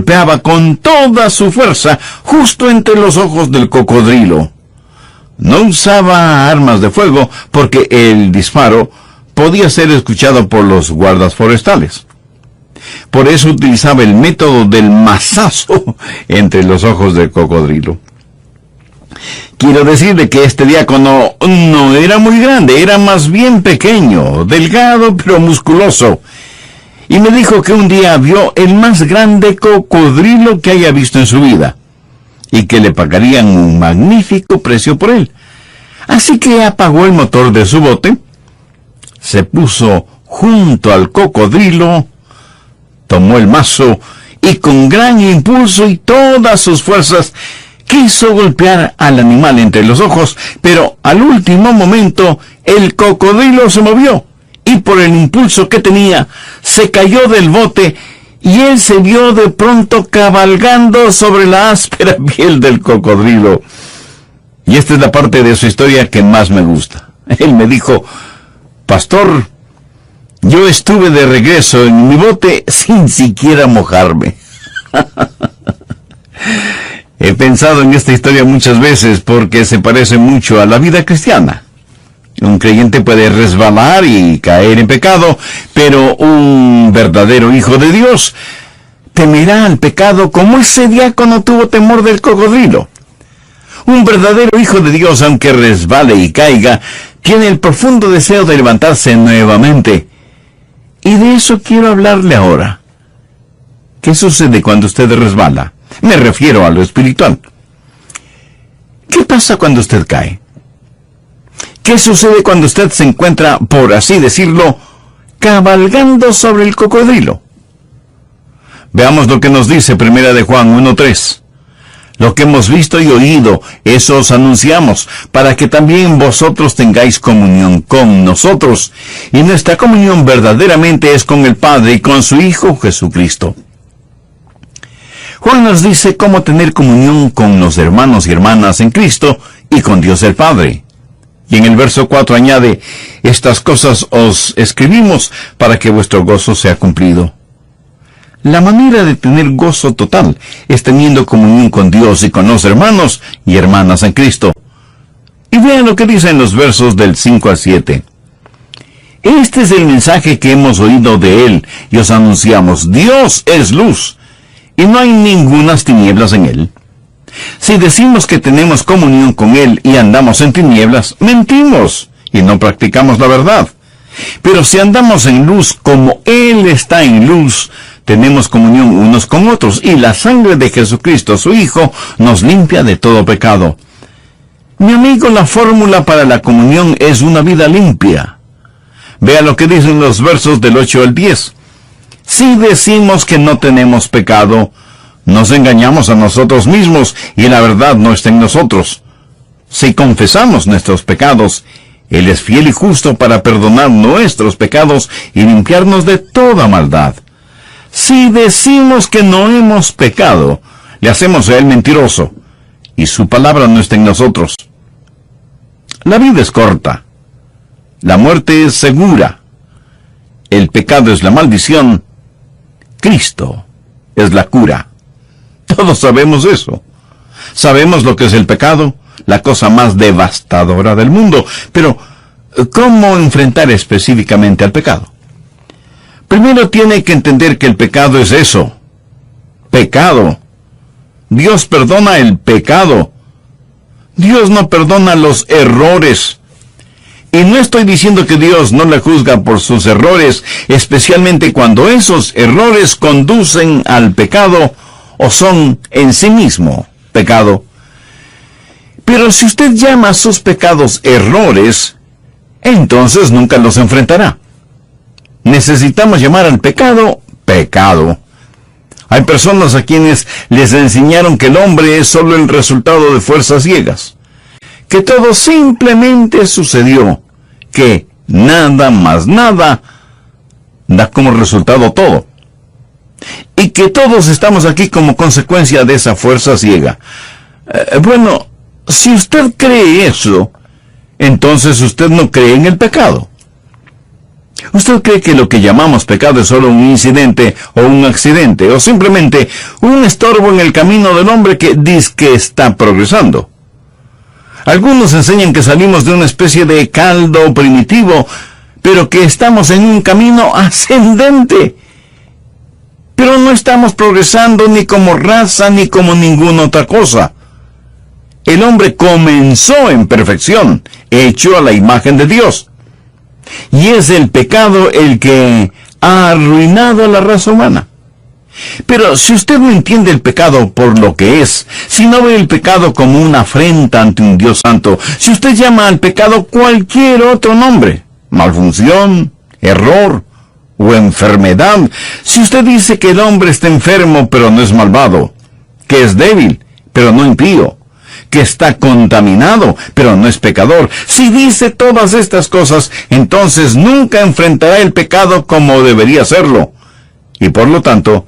golpeaba con toda su fuerza justo entre los ojos del cocodrilo. No usaba armas de fuego porque el disparo podía ser escuchado por los guardas forestales. Por eso utilizaba el método del mazazo entre los ojos del cocodrilo. Quiero decirle que este diácono no era muy grande, era más bien pequeño, delgado pero musculoso. Y me dijo que un día vio el más grande cocodrilo que haya visto en su vida, y que le pagarían un magnífico precio por él. Así que apagó el motor de su bote, se puso junto al cocodrilo, tomó el mazo y con gran impulso y todas sus fuerzas quiso golpear al animal entre los ojos, pero al último momento el cocodrilo se movió y por el impulso que tenía se cayó del bote y él se vio de pronto cabalgando sobre la áspera piel del cocodrilo. Y esta es la parte de su historia que más me gusta. Él me dijo: pastor, yo estuve de regreso en mi bote sin siquiera mojarme. He pensado en esta historia muchas veces porque se parece mucho a la vida cristiana. Un creyente puede resbalar y caer en pecado, pero un verdadero hijo de Dios temerá al pecado como ese diácono tuvo temor del cocodrilo. Un verdadero hijo de Dios, aunque resbale y caiga, tiene el profundo deseo de levantarse nuevamente. Y de eso quiero hablarle ahora. ¿Qué sucede cuando usted resbala? Me refiero a lo espiritual. ¿Qué pasa cuando usted cae? ¿Qué sucede cuando usted se encuentra, por así decirlo, cabalgando sobre el cocodrilo? Veamos lo que nos dice Primera de Juan 1:3. Lo que hemos visto y oído, eso os anunciamos, para que también vosotros tengáis comunión con nosotros. Y nuestra comunión verdaderamente es con el Padre y con su Hijo Jesucristo. Juan nos dice cómo tener comunión con los hermanos y hermanas en Cristo y con Dios el Padre. Y en el verso 4 añade: estas cosas os escribimos para que vuestro gozo sea cumplido. La manera de tener gozo total es teniendo comunión con Dios y con los hermanos y hermanas en Cristo. Y vean lo que dice en los versos del 5 al 7. Este es el mensaje que hemos oído de Él y os anunciamos: Dios es luz, y no hay ningunas tinieblas en Él. Si decimos que tenemos comunión con Él y andamos en tinieblas, mentimos y no practicamos la verdad. Pero si andamos en luz como Él está en luz, tenemos comunión unos con otros, y la sangre de Jesucristo, su Hijo, nos limpia de todo pecado. Mi amigo, la fórmula para la comunión es una vida limpia. Vea lo que dicen los versos del 8 al 10. Si decimos que no tenemos pecado, nos engañamos a nosotros mismos y la verdad no está en nosotros. Si confesamos nuestros pecados, Él es fiel y justo para perdonar nuestros pecados y limpiarnos de toda maldad. Si decimos que no hemos pecado, le hacemos a Él mentiroso, y su palabra no está en nosotros. La vida es corta. La muerte es segura. El pecado es la maldición. Cristo es la cura. Todos sabemos eso. Sabemos lo que es el pecado, la cosa más devastadora del mundo. Pero, ¿cómo enfrentar específicamente al pecado? Primero tiene que entender que el pecado es eso. Pecado. Dios perdona el pecado. Dios no perdona los errores. Y no estoy diciendo que Dios no le juzga por sus errores, especialmente cuando esos errores conducen al pecado o son en sí mismo pecado. Pero si usted llama a sus pecados errores, entonces nunca los enfrentará. Necesitamos llamar al pecado, pecado. Hay personas a quienes les enseñaron que el hombre es solo el resultado de fuerzas ciegas, que todo simplemente sucedió, que nada más nada da como resultado todo, y que todos estamos aquí como consecuencia de esa fuerza ciega. Bueno, si usted cree eso, entonces usted no cree en el pecado. ¿Usted cree que lo que llamamos pecado es solo un incidente o un accidente o simplemente un estorbo en el camino del hombre que dice que está progresando? Algunos enseñan que salimos de una especie de caldo primitivo, pero que estamos en un camino ascendente. Pero no estamos progresando ni como raza ni como ninguna otra cosa. El hombre comenzó en perfección, hecho a la imagen de Dios. Y es el pecado el que ha arruinado a la raza humana. Pero si usted no entiende el pecado por lo que es, si no ve el pecado como una afrenta ante un Dios santo, si usted llama al pecado cualquier otro nombre, malfunción, error o enfermedad, si usted dice que el hombre está enfermo pero no es malvado, que es débil pero no impío, que está contaminado pero no es pecador, si dice todas estas cosas, entonces nunca enfrentará el pecado como debería hacerlo, y por lo tanto,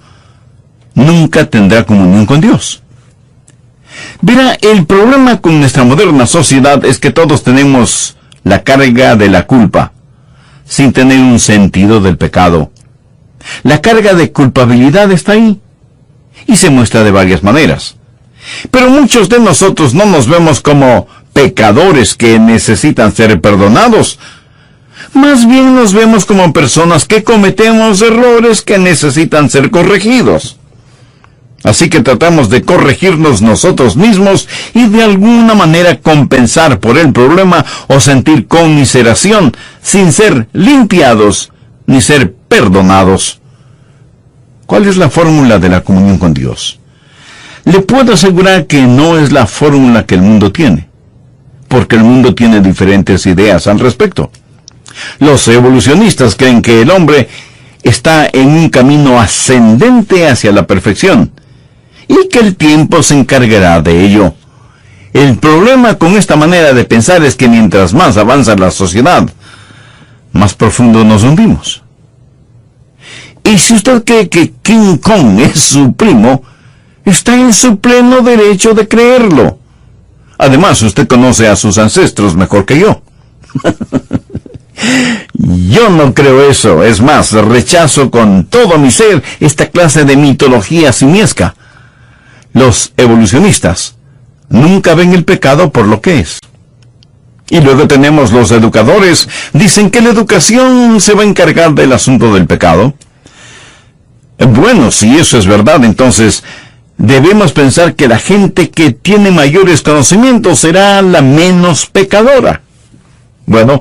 nunca tendrá comunión con Dios. Verá, el problema con nuestra moderna sociedad es que todos tenemos la carga de la culpa, sin tener un sentido del pecado. La carga de culpabilidad está ahí, y se muestra de varias maneras. Pero muchos de nosotros no nos vemos como pecadores que necesitan ser perdonados. Más bien nos vemos como personas que cometemos errores que necesitan ser corregidos. Así que tratamos de corregirnos nosotros mismos y de alguna manera compensar por el problema o sentir conmiseración sin ser limpiados ni ser perdonados. ¿Cuál es la fórmula de la comunión con Dios? Le puedo asegurar que no es la fórmula que el mundo tiene, porque el mundo tiene diferentes ideas al respecto. Los evolucionistas creen que el hombre está en un camino ascendente hacia la perfección, y que el tiempo se encargará de ello. El problema con esta manera de pensar es que mientras más avanza la sociedad, más profundo nos hundimos. Y si usted cree que King Kong es su primo, está en su pleno derecho de creerlo. Además, usted conoce a sus ancestros mejor que yo. Yo no creo eso. Es más, rechazo con todo mi ser esta clase de mitología simiesca. Los evolucionistas nunca ven el pecado por lo que es. Y luego tenemos los educadores. Dicen que la educación se va a encargar del asunto del pecado. Bueno, si eso es verdad, entonces debemos pensar que la gente que tiene mayores conocimientos será la menos pecadora. Bueno,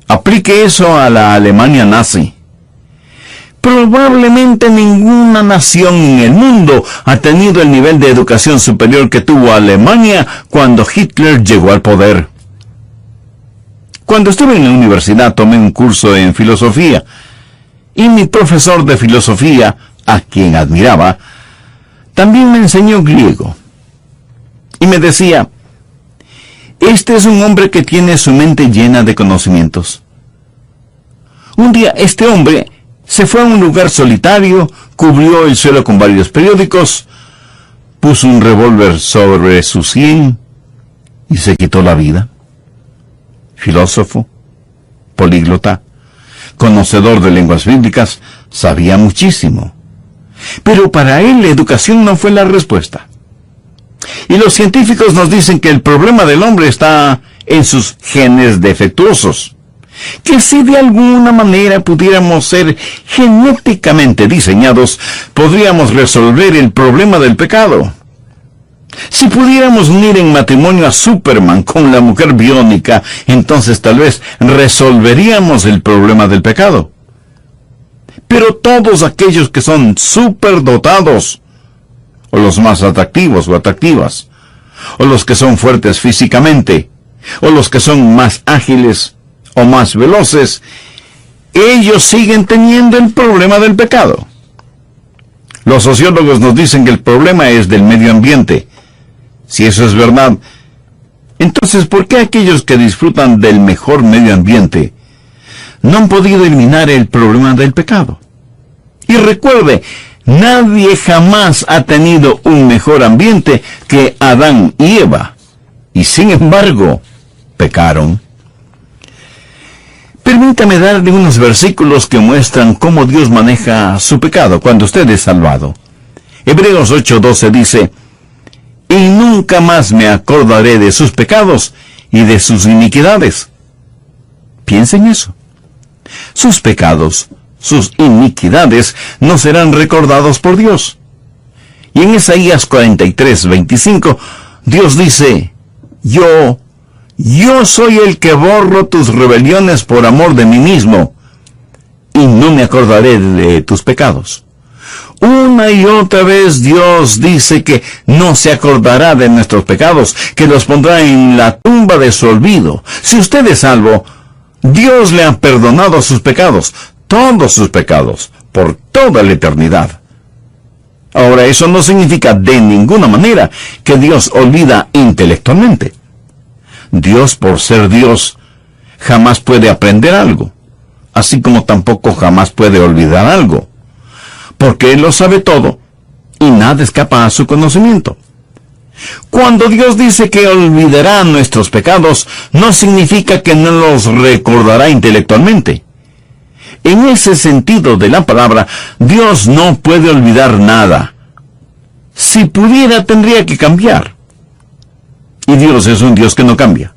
aplique eso a la Alemania nazi. Probablemente ninguna nación en el mundo ha tenido el nivel de educación superior que tuvo Alemania cuando Hitler llegó al poder. Cuando estuve en la universidad tomé un curso en filosofía, y mi profesor de filosofía, a quien admiraba, también me enseñó griego. Y me decía, este es un hombre que tiene su mente llena de conocimientos. Un día este hombre se fue a un lugar solitario, cubrió el suelo con varios periódicos, puso un revólver sobre su sien y se quitó la vida. Filósofo, políglota, conocedor de lenguas bíblicas, sabía muchísimo. Pero para él la educación no fue la respuesta. Y los científicos nos dicen que el problema del hombre está en sus genes defectuosos. Que si de alguna manera pudiéramos ser genéticamente diseñados, podríamos resolver el problema del pecado. Si pudiéramos unir en matrimonio a Superman con la mujer biónica, entonces tal vez resolveríamos el problema del pecado. Pero todos aquellos que son superdotados, o los más atractivos o atractivas, o los que son fuertes físicamente, o los que son más ágiles o más veloces, ellos siguen teniendo el problema del pecado. Los sociólogos nos dicen que el problema es del medio ambiente. Si eso es verdad, entonces ¿por qué aquellos que disfrutan del mejor medio ambiente no han podido eliminar el problema del pecado? Y recuerde, nadie jamás ha tenido un mejor ambiente que Adán y Eva, y sin embargo, pecaron. Permítame darle unos versículos que muestran cómo Dios maneja su pecado cuando usted es salvado. Hebreos 8:12 dice: y nunca más me acordaré de sus pecados y de sus iniquidades. Piensa en eso. Sus pecados, sus iniquidades, no serán recordados por Dios. Y en Isaías 43:25, Dios dice: Yo soy el que borro tus rebeliones por amor de mí mismo, y no me acordaré de tus pecados. Una y otra vez Dios dice que no se acordará de nuestros pecados, que los pondrá en la tumba de su olvido. Si usted es salvo, Dios le ha perdonado sus pecados, todos sus pecados, por toda la eternidad. Ahora, eso no significa de ninguna manera que Dios olvida intelectualmente. Dios, por ser Dios, jamás puede aprender algo, así como tampoco jamás puede olvidar algo, porque Él lo sabe todo y nada escapa a su conocimiento. Cuando Dios dice que olvidará nuestros pecados, no significa que no los recordará intelectualmente. En ese sentido de la palabra, Dios no puede olvidar nada. Si pudiera, tendría que cambiar. Y Dios es un Dios que no cambia.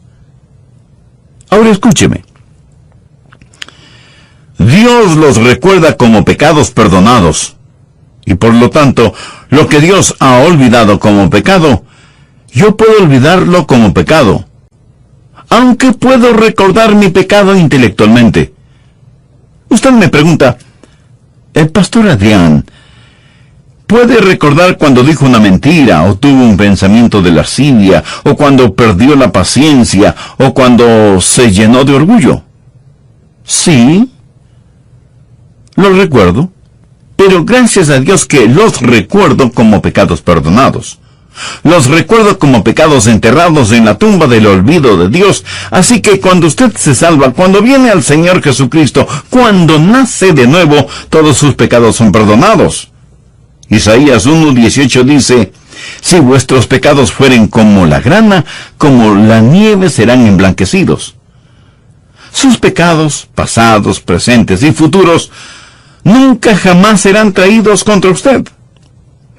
Ahora escúcheme. Dios los recuerda como pecados perdonados. Y por lo tanto, lo que Dios ha olvidado como pecado, yo puedo olvidarlo como pecado. Aunque puedo recordar mi pecado intelectualmente. Usted me pregunta: el pastor Adrián, ¿puede recordar cuando dijo una mentira, o tuvo un pensamiento de lascivia, o cuando perdió la paciencia, o cuando se llenó de orgullo? Sí, lo recuerdo, pero gracias a Dios que los recuerdo como pecados perdonados. Los recuerdo como pecados enterrados en la tumba del olvido de Dios. Así que cuando usted se salva, cuando viene al Señor Jesucristo, cuando nace de nuevo, todos sus pecados son perdonados. Isaías 1:18 dice: si vuestros pecados fueren como la grana, como la nieve serán emblanquecidos. Sus pecados, pasados, presentes y futuros, nunca jamás serán traídos contra usted.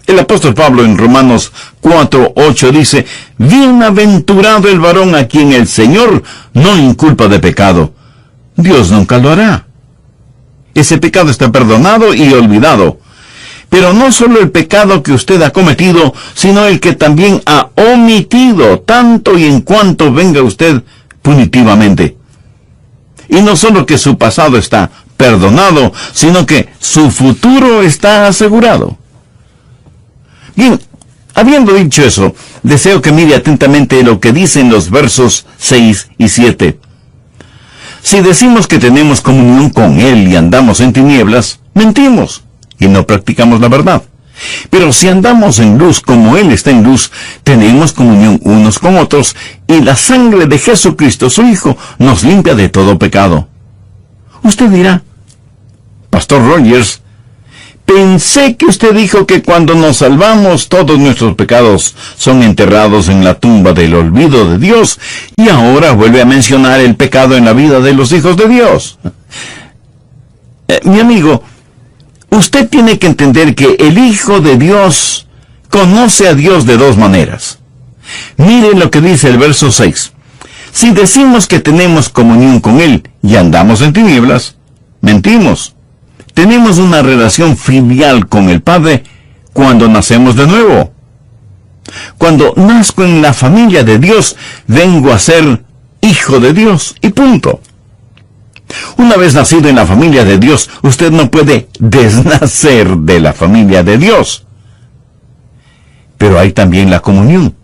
El apóstol Pablo en Romanos 4:8 dice: bienaventurado el varón a quien el Señor no inculpa de pecado. Dios nunca lo hará. Ese pecado está perdonado y olvidado. Pero no solo el pecado que usted ha cometido, sino el que también ha omitido, tanto y en cuanto venga usted punitivamente. Y no solo que su pasado está perdonado, sino que su futuro está asegurado. Bien, habiendo dicho eso, deseo que mire atentamente lo que dicen los versos 6 y 7. Si decimos que tenemos comunión con Él y andamos en tinieblas, mentimos y no practicamos la verdad. Pero si andamos en luz como Él está en luz, tenemos comunión unos con otros, y la sangre de Jesucristo, su Hijo, nos limpia de todo pecado. Usted dirá: Pastor Rogers, pensé que usted dijo que cuando nos salvamos todos nuestros pecados son enterrados en la tumba del olvido de Dios, y ahora vuelve a mencionar el pecado en la vida de los hijos de Dios. Mi amigo, usted tiene que entender que el Hijo de Dios conoce a Dios de dos maneras. Mire lo que dice el verso 6. Si decimos que tenemos comunión con Él y andamos en tinieblas, mentimos. Tenemos una relación filial con el Padre cuando nacemos de nuevo. Cuando nazco en la familia de Dios, vengo a ser hijo de Dios, y punto. Una vez nacido en la familia de Dios, usted no puede desnacer de la familia de Dios. Pero hay también la comunión.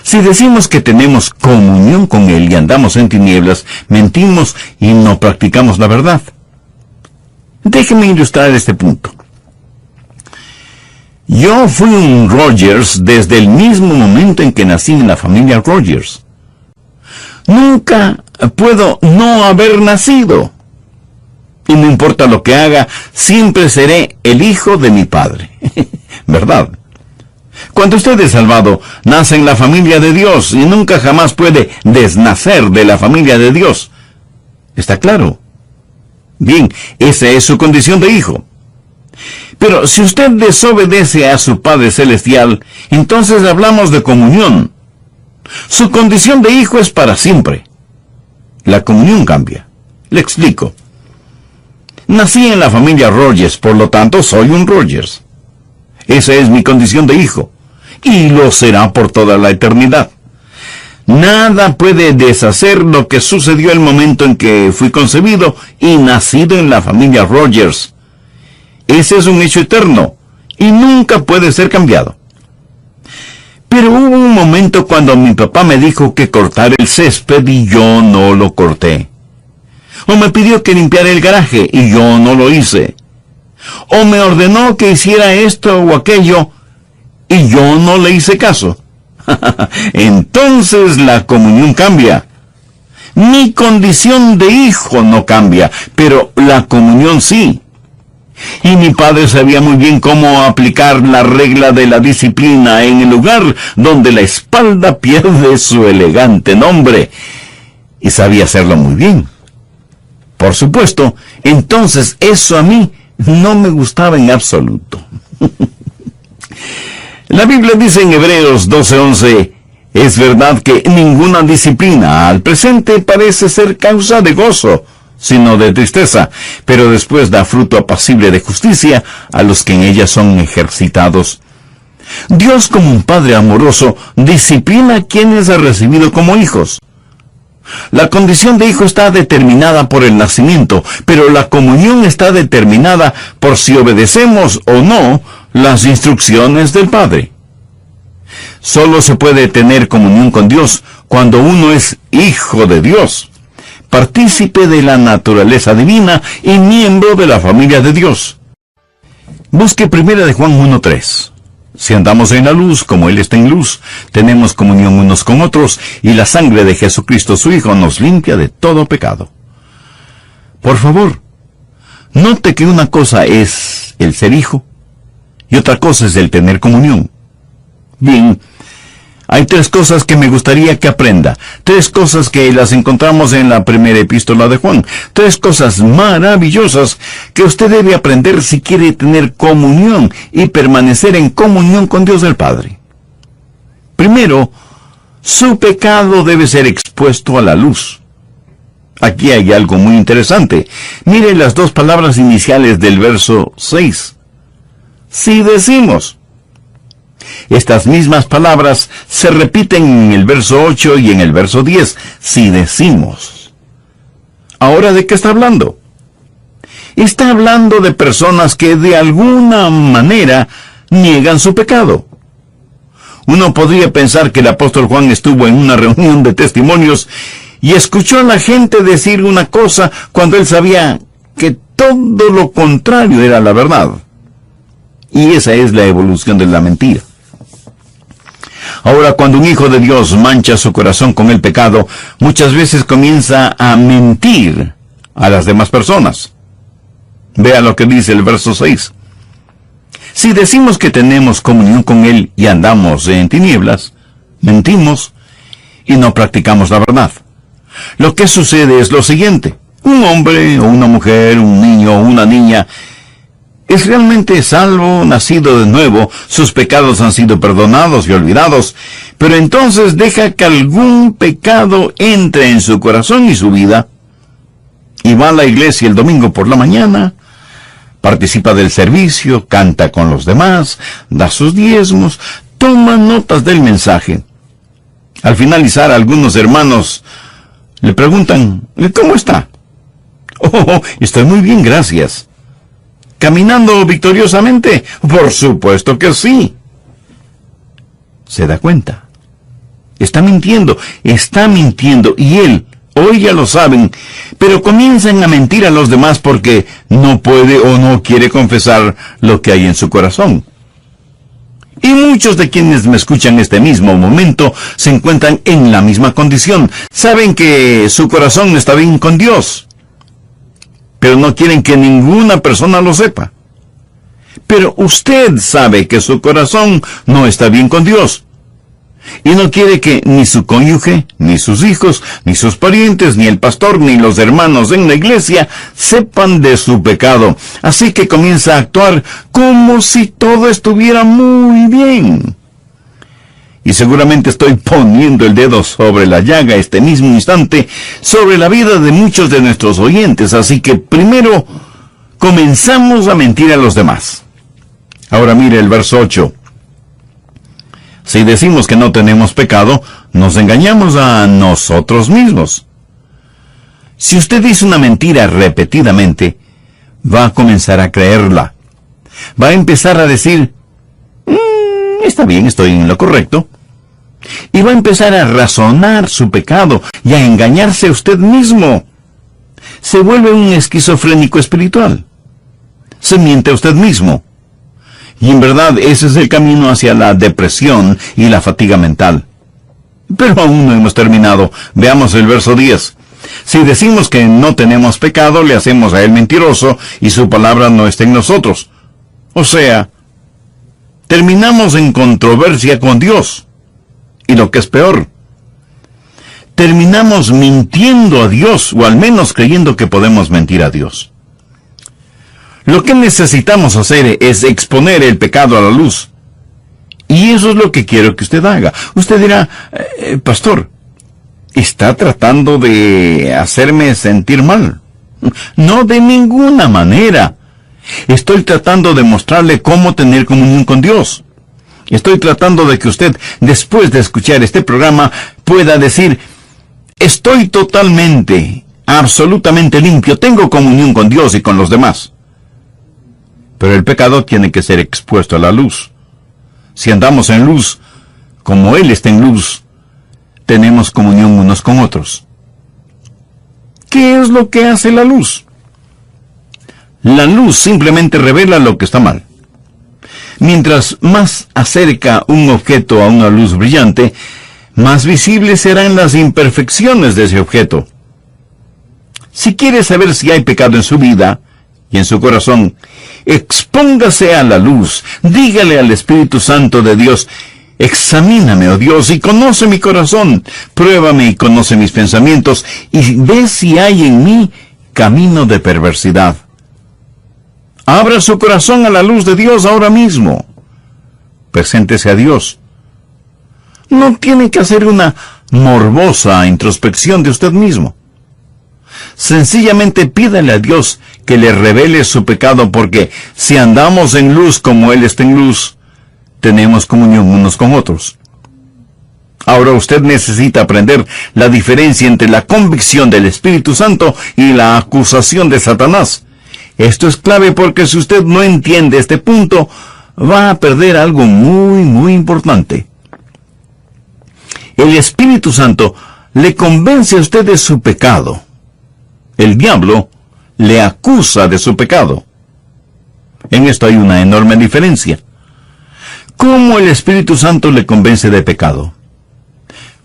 Si decimos que tenemos comunión con Él y andamos en tinieblas, mentimos y no practicamos la verdad. Déjeme ilustrar este punto. Yo fui un Rogers desde el mismo momento en que nací en la familia Rogers. Nunca puedo no haber nacido. Y no importa lo que haga, siempre seré el hijo de mi padre. ¿Verdad? Cuando usted es salvado, nace en la familia de Dios y nunca jamás puede desnacer de la familia de Dios. ¿Está claro? Bien, esa es su condición de hijo. Pero si usted desobedece a su Padre Celestial, entonces hablamos de comunión. Su condición de hijo es para siempre. La comunión cambia. Le explico. Nací en la familia Rogers, por lo tanto soy un Rogers. Esa es mi condición de hijo, y lo será por toda la eternidad. Nada puede deshacer lo que sucedió el momento en que fui concebido y nacido en la familia Rogers. Ese es un hecho eterno, y nunca puede ser cambiado. Pero hubo un momento cuando mi papá me dijo que cortar el césped y yo no lo corté. O me pidió que limpiara el garaje y yo no lo hice. O me ordenó que hiciera esto o aquello y yo no le hice caso. Entonces la comunión cambia. Mi condición de hijo no cambia, pero la comunión sí. Y mi padre sabía muy bien cómo aplicar la regla de la disciplina en el lugar donde la espalda pierde su elegante nombre. Y sabía hacerlo muy bien. Por supuesto, entonces eso a mí no me gustaba en absoluto. La Biblia dice en Hebreos 12:11, es verdad que ninguna disciplina al presente parece ser causa de gozo, sino de tristeza, pero después da fruto apacible de justicia a los que en ella son ejercitados. Dios, como un Padre amoroso, disciplina a quienes ha recibido como hijos. La condición de hijo está determinada por el nacimiento, pero la comunión está determinada por si obedecemos o no las instrucciones del Padre. Solo se puede tener comunión con Dios cuando uno es hijo de Dios, partícipe de la naturaleza divina y miembro de la familia de Dios. Busque 1 de Juan 1:3. Si andamos en la luz, como Él está en luz, tenemos comunión unos con otros, y la sangre de Jesucristo su Hijo nos limpia de todo pecado. Por favor, note que una cosa es el ser hijo, y otra cosa es el tener comunión. Bien, hay 3 cosas que me gustaría que aprenda. 3 cosas que las encontramos en la primera epístola de Juan. 3 cosas maravillosas que usted debe aprender si quiere tener comunión y permanecer en comunión con Dios el Padre. Primero, su pecado debe ser expuesto a la luz. Aquí hay algo muy interesante. Mire las 2 palabras iniciales del verso 6. Si decimos. Estas mismas palabras se repiten en el verso 8 y en el verso 10, si decimos. ¿Ahora de qué está hablando? Está hablando de personas que de alguna manera niegan su pecado. Uno podría pensar que el apóstol Juan estuvo en una reunión de testimonios y escuchó a la gente decir una cosa cuando él sabía que todo lo contrario era la verdad. Y esa es la evolución de la mentira. Ahora, cuando un hijo de Dios mancha su corazón con el pecado, muchas veces comienza a mentir a las demás personas. Vea lo que dice el verso 6. Si decimos que tenemos comunión con Él y andamos en tinieblas, mentimos y no practicamos la verdad. Lo que sucede es lo siguiente. Un hombre o una mujer, un niño o una niña es realmente salvo, nacido de nuevo, sus pecados han sido perdonados y olvidados, pero entonces deja que algún pecado entre en su corazón y su vida, y va a la iglesia el domingo por la mañana, participa del servicio, canta con los demás, da sus diezmos, toma notas del mensaje. Al finalizar, algunos hermanos le preguntan, ¿cómo está? Oh, estoy muy bien, gracias. ¿Caminando victoriosamente? Por supuesto que sí. ¿Se da cuenta? Está mintiendo, y él, hoy ya lo saben, pero comienzan a mentir a los demás porque no puede o no quiere confesar lo que hay en su corazón. Y muchos de quienes me escuchan en este mismo momento se encuentran en la misma condición. Saben que su corazón no está bien con Dios, pero no quieren que ninguna persona lo sepa. Pero usted sabe que su corazón no está bien con Dios. y no quiere que ni su cónyuge, ni sus hijos, ni sus parientes, ni el pastor, ni los hermanos en la iglesia sepan de su pecado. Así que comienza a actuar como si todo estuviera muy bien. Y seguramente estoy poniendo el dedo sobre la llaga este mismo instante, sobre la vida de muchos de nuestros oyentes. Así que primero comenzamos a mentir a los demás. Ahora mire el verso 8. Si decimos que no tenemos pecado, nos engañamos a nosotros mismos. Si usted dice una mentira repetidamente, va a comenzar a creerla. Va a empezar a decir, está bien, estoy en lo correcto. Y va a empezar a razonar su pecado y a engañarse a usted mismo. Se vuelve un esquizofrénico espiritual. Se miente a usted mismo. Y en verdad ese es el camino hacia la depresión y la fatiga mental. Pero aún no hemos terminado. Veamos el verso 10. Si decimos que no tenemos pecado, le hacemos a él mentiroso y su palabra no está en nosotros. O sea, terminamos en controversia con Dios. Y lo que es peor, terminamos mintiendo a Dios, o al menos creyendo que podemos mentir a Dios. Lo que necesitamos hacer es exponer el pecado a la luz. Y eso es lo que quiero que usted haga. Usted dirá, pastor, ¿está tratando de hacerme sentir mal? No, de ninguna manera. Estoy tratando de mostrarle cómo tener comunión con Dios. Estoy tratando de que usted, después de escuchar este programa, pueda decir, estoy totalmente, absolutamente limpio, tengo comunión con Dios y con los demás. Pero el pecado tiene que ser expuesto a la luz. Si andamos en luz, como Él está en luz, tenemos comunión unos con otros. ¿Qué es lo que hace la luz? La luz simplemente revela lo que está mal. Mientras más acerca un objeto a una luz brillante, más visibles serán las imperfecciones de ese objeto. Si quiere saber si hay pecado en su vida y en su corazón, expóngase a la luz, dígale al Espíritu Santo de Dios, examíname, oh Dios, y conoce mi corazón, pruébame y conoce mis pensamientos, y ve si hay en mí camino de perversidad. Abra su corazón a la luz de Dios ahora mismo. Preséntese a Dios. No tiene que hacer una morbosa introspección de usted mismo. Sencillamente pídale a Dios que le revele su pecado, porque si andamos en luz como Él está en luz, tenemos comunión unos con otros. Ahora usted necesita aprender la diferencia entre la convicción del Espíritu Santo y la acusación de Satanás. Esto es clave porque si usted no entiende este punto, va a perder algo muy, muy importante. El Espíritu Santo le convence a usted de su pecado. El diablo le acusa de su pecado. En esto hay una enorme diferencia. ¿Cómo el Espíritu Santo le convence de pecado?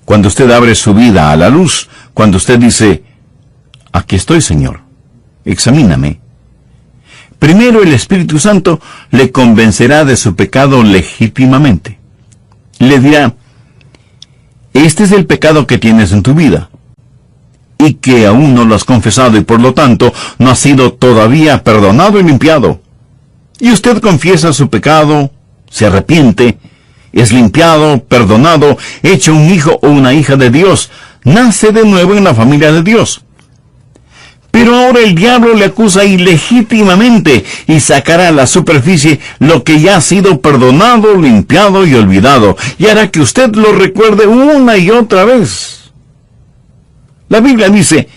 Cuando usted abre su vida a la luz, cuando usted dice, aquí estoy, Señor, examíname. Primero el Espíritu Santo le convencerá de su pecado legítimamente. Le dirá, este es el pecado que tienes en tu vida, y que aún no lo has confesado y por lo tanto no ha sido todavía perdonado y limpiado. Y usted confiesa su pecado, se arrepiente, es limpiado, perdonado, hecho un hijo o una hija de Dios, nace de nuevo en la familia de Dios. Pero ahora el diablo le acusa ilegítimamente y sacará a la superficie lo que ya ha sido perdonado, limpiado y olvidado, y hará que usted lo recuerde una y otra vez. La Biblia dice,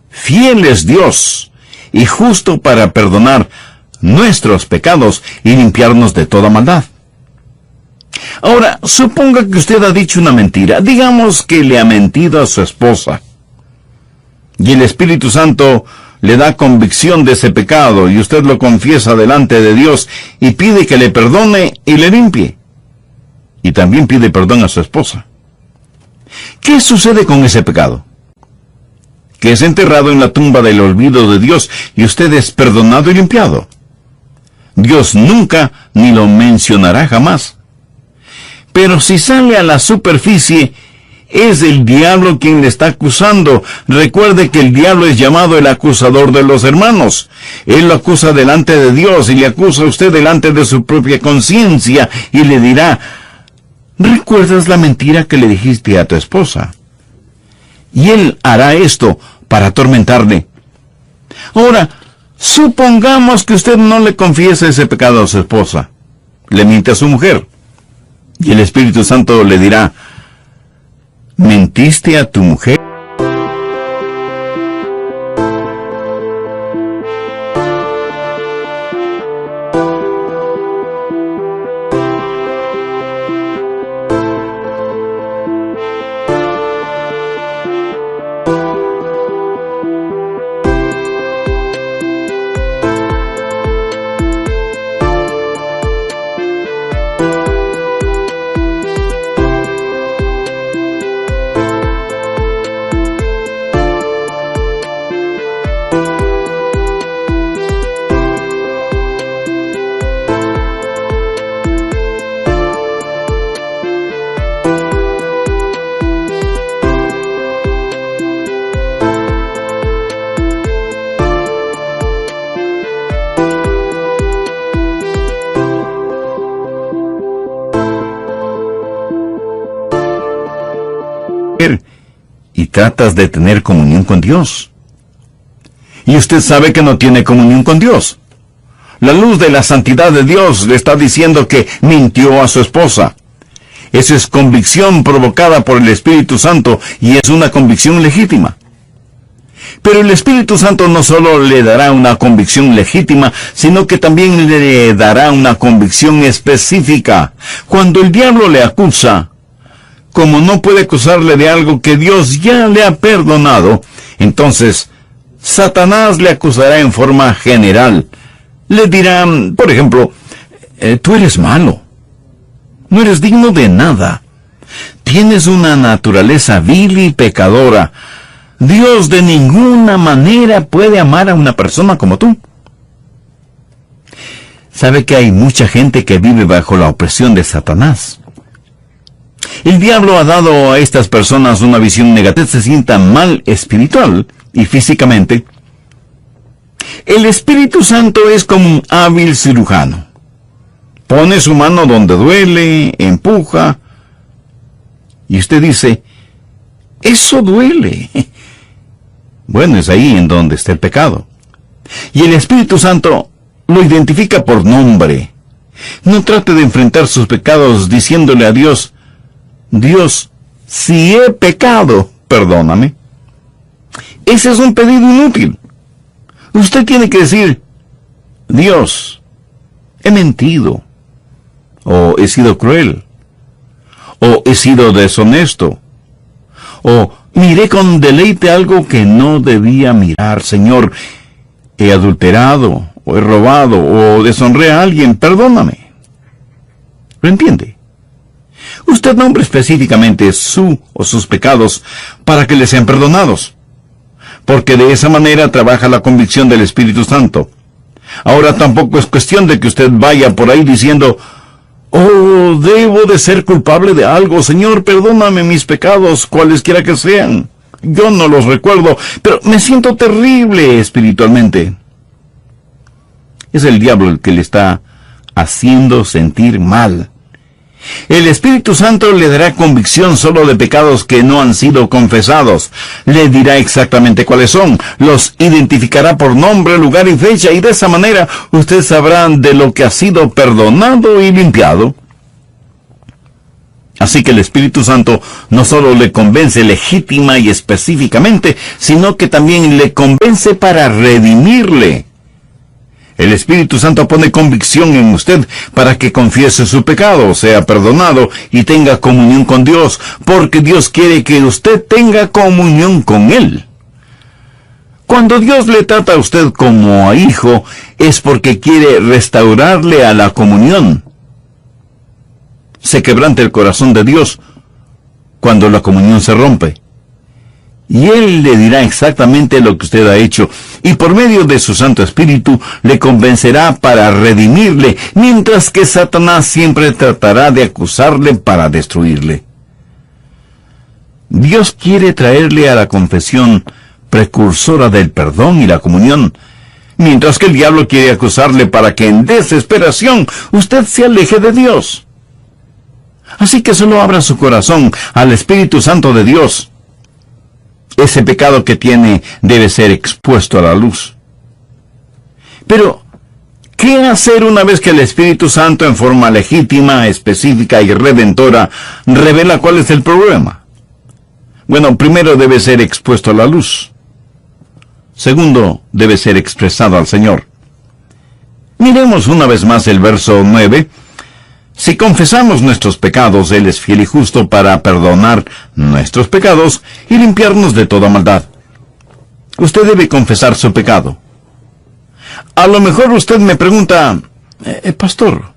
fiel es Dios y justo para perdonar nuestros pecados y limpiarnos de toda maldad. Ahora, suponga que usted ha dicho una mentira. Digamos que le ha mentido a su esposa. Y el Espíritu Santo le da convicción de ese pecado y usted lo confiesa delante de Dios y pide que le perdone y le limpie. Y también pide perdón a su esposa. ¿Qué sucede con ese pecado? Que es enterrado en la tumba del olvido de Dios y usted es perdonado y limpiado. Dios nunca ni lo mencionará jamás. Pero si sale a la superficie, es el diablo quien le está acusando. Recuerde que el diablo es llamado el acusador de los hermanos. Él lo acusa delante de Dios y le acusa a usted delante de su propia conciencia y le dirá: ¿recuerdas la mentira que le dijiste a tu esposa? Y él hará esto para atormentarle. Ahora, supongamos que usted no le confiesa ese pecado a su esposa. Le miente a su mujer. Y el Espíritu Santo le dirá: ¿mentiste a tu mujer? Y tratas de tener comunión con Dios. Y usted sabe que no tiene comunión con Dios. La luz de la santidad de Dios le está diciendo que mintió a su esposa. Eso es convicción provocada por el Espíritu Santo y es una convicción legítima. Pero el Espíritu Santo no solo le dará una convicción legítima, sino que también le dará una convicción específica. Cuando el diablo le acusa, como no puede acusarle de algo que Dios ya le ha perdonado, entonces Satanás le acusará en forma general. Le dirá, por ejemplo: tú eres malo, no eres digno de nada, tienes una naturaleza vil y pecadora, Dios de ninguna manera puede amar a una persona como tú. ¿Sabe que hay mucha gente que vive bajo la opresión de Satanás? El diablo ha dado a estas personas una visión negativa, se sientan mal espiritual y físicamente. El Espíritu Santo es como un hábil cirujano. Pone su mano donde duele, empuja, y usted dice: eso duele. Bueno, es ahí en donde está el pecado. Y el Espíritu Santo lo identifica por nombre. No trate de enfrentar sus pecados diciéndole a Dios: Dios, si he pecado, perdóname. Ese es un pedido inútil. Usted tiene que decir: Dios, he mentido, o he sido cruel, o he sido deshonesto, o miré con deleite algo que no debía mirar. Señor, he adulterado, o he robado, o deshonré a alguien, perdóname. ¿Lo entiende? Usted nombre específicamente su o sus pecados para que le sean perdonados, porque de esa manera trabaja la convicción del Espíritu Santo. Ahora tampoco es cuestión de que usted vaya por ahí diciendo: oh, debo de ser culpable de algo, Señor, perdóname mis pecados, cualesquiera que sean. Yo no los recuerdo, pero me siento terrible espiritualmente. Es el diablo el que le está haciendo sentir mal. El Espíritu Santo le dará convicción solo de pecados que no han sido confesados. Le dirá exactamente cuáles son, los identificará por nombre, lugar y fecha, y de esa manera usted sabrá de lo que ha sido perdonado y limpiado. Así que el Espíritu Santo no solo le convence legítima y específicamente, sino que también le convence para redimirle. El Espíritu Santo pone convicción en usted para que confiese su pecado, sea perdonado y tenga comunión con Dios, porque Dios quiere que usted tenga comunión con Él. Cuando Dios le trata a usted como a hijo, es porque quiere restaurarle a la comunión. Se quebranta el corazón de Dios cuando la comunión se rompe. y Él le dirá exactamente lo que usted ha hecho, y por medio de su Santo Espíritu le convencerá para redimirle, mientras que Satanás siempre tratará de acusarle para destruirle. Dios quiere traerle a la confesión precursora del perdón y la comunión, mientras que el diablo quiere acusarle para que en desesperación usted se aleje de Dios. Así que solo abra su corazón al Espíritu Santo de Dios. Ese pecado que tiene debe ser expuesto a la luz. Pero, ¿qué hacer una vez que el Espíritu Santo, en forma legítima, específica y redentora, revela cuál es el problema? Bueno, primero debe ser expuesto a la luz. Segundo, debe ser expresado al Señor. Miremos una vez más el verso 9. Si confesamos nuestros pecados, Él es fiel y justo para perdonar nuestros pecados y limpiarnos de toda maldad. Usted debe confesar su pecado. A lo mejor usted me pregunta, pastor,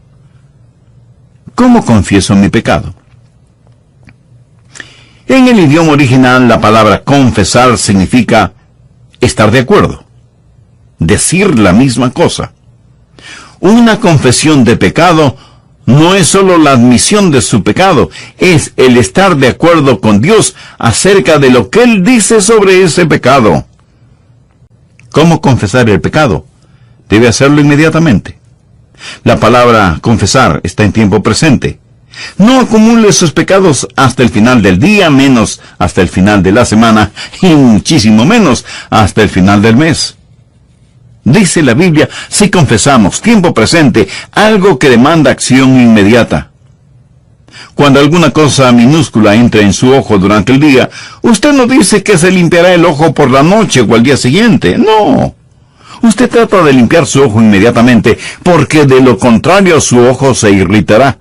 ¿cómo confieso mi pecado? En el idioma original, la palabra confesar significa estar de acuerdo, decir la misma cosa. Una confesión de pecado no es solo la admisión de su pecado, es el estar de acuerdo con Dios acerca de lo que Él dice sobre ese pecado. ¿Cómo confesar el pecado? Debe hacerlo inmediatamente. La palabra confesar está en tiempo presente. No acumule sus pecados hasta el final del día, menos hasta el final de la semana, y muchísimo menos hasta el final del mes. Dice la Biblia, si confesamos, tiempo presente, algo que demanda acción inmediata. Cuando alguna cosa minúscula entra en su ojo durante el día, usted no dice que se limpiará el ojo por la noche o al día siguiente. No. Usted trata de limpiar su ojo inmediatamente, porque de lo contrario su ojo se irritará.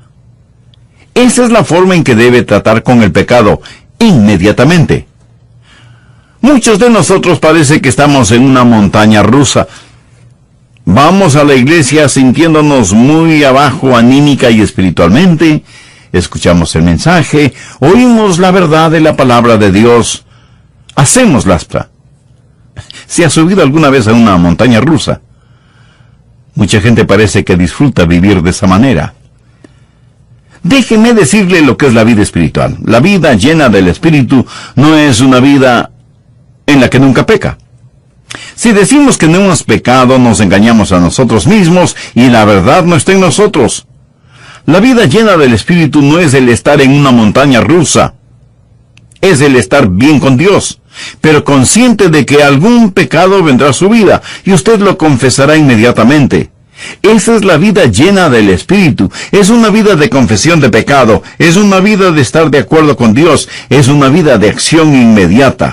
Esa es la forma en que debe tratar con el pecado, inmediatamente. Muchos de nosotros parece que estamos en una montaña rusa. Vamos a la iglesia sintiéndonos muy abajo anímica y espiritualmente, escuchamos el mensaje, oímos la verdad de la palabra de Dios, hacemos lastra. ¿Se ha subido alguna vez a una montaña rusa? Mucha gente parece que disfruta vivir de esa manera. Déjeme decirle lo que es la vida espiritual. La vida llena del Espíritu no es una vida en la que nunca peca. Si decimos que no hemos pecado, nos engañamos a nosotros mismos y la verdad no está en nosotros. La vida llena del Espíritu no es el estar en una montaña rusa. Es el estar bien con Dios, pero consciente de que algún pecado vendrá a su vida y usted lo confesará inmediatamente. Esa es la vida llena del Espíritu. Es una vida de confesión de pecado. Es una vida de estar de acuerdo con Dios. Es una vida de acción inmediata.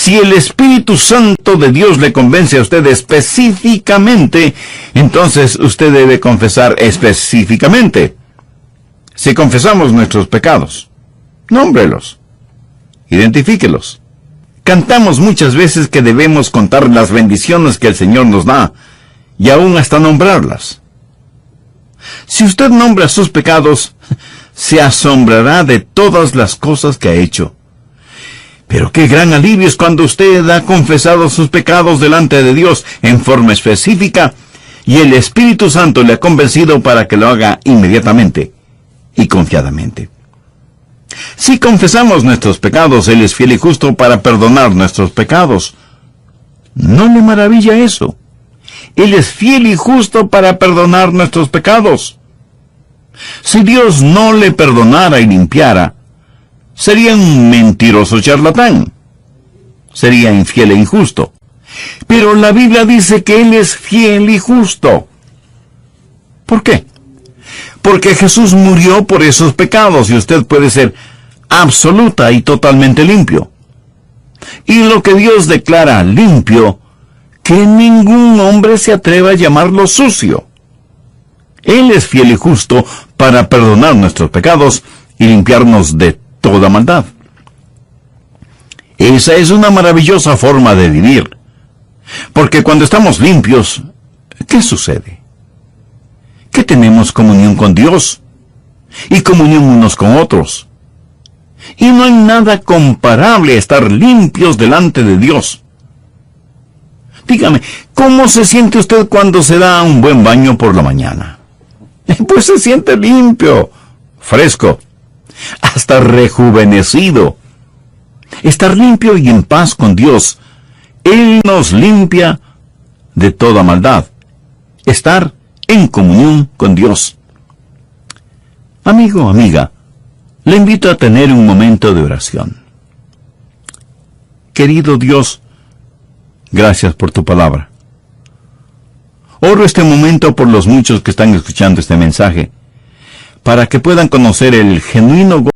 Si el Espíritu Santo de Dios le convence a usted específicamente, entonces usted debe confesar específicamente. Si confesamos nuestros pecados, nómbrelos, identifíquelos. Cantamos muchas veces que debemos contar las bendiciones que el Señor nos da, y aún hasta nombrarlas. Si usted nombra sus pecados, se asombrará de todas las cosas que ha hecho. Pero qué gran alivio es cuando usted ha confesado sus pecados delante de Dios en forma específica y el Espíritu Santo le ha convencido para que lo haga inmediatamente y confiadamente. Si confesamos nuestros pecados, Él es fiel y justo para perdonar nuestros pecados. ¿No le maravilla eso? Él es fiel y justo para perdonar nuestros pecados. Si Dios no le perdonara y limpiara, sería un mentiroso charlatán. Sería infiel e injusto. Pero la Biblia dice que Él es fiel y justo. ¿Por qué? Porque Jesús murió por esos pecados y usted puede ser absoluta y totalmente limpio. Y lo que Dios declara limpio, que ningún hombre se atreva a llamarlo sucio. Él es fiel y justo para perdonar nuestros pecados y limpiarnos de toda maldad. Esa es una maravillosa forma de vivir. Porque cuando estamos limpios, ¿qué sucede? Que tenemos comunión con Dios y comunión unos con otros. Y no hay nada comparable a estar limpios delante de Dios. Dígame, ¿cómo se siente usted cuando se da un buen baño por la mañana? Pues se siente limpio, fresco, hasta rejuvenecido. Estar limpio y en paz con Dios, Él nos limpia de toda maldad. Estar en comunión con Dios. Amigo, amiga, le invito a tener un momento de oración. Querido Dios, gracias por tu palabra. Oro este momento por los muchos que están escuchando este mensaje, para que puedan conocer el genuino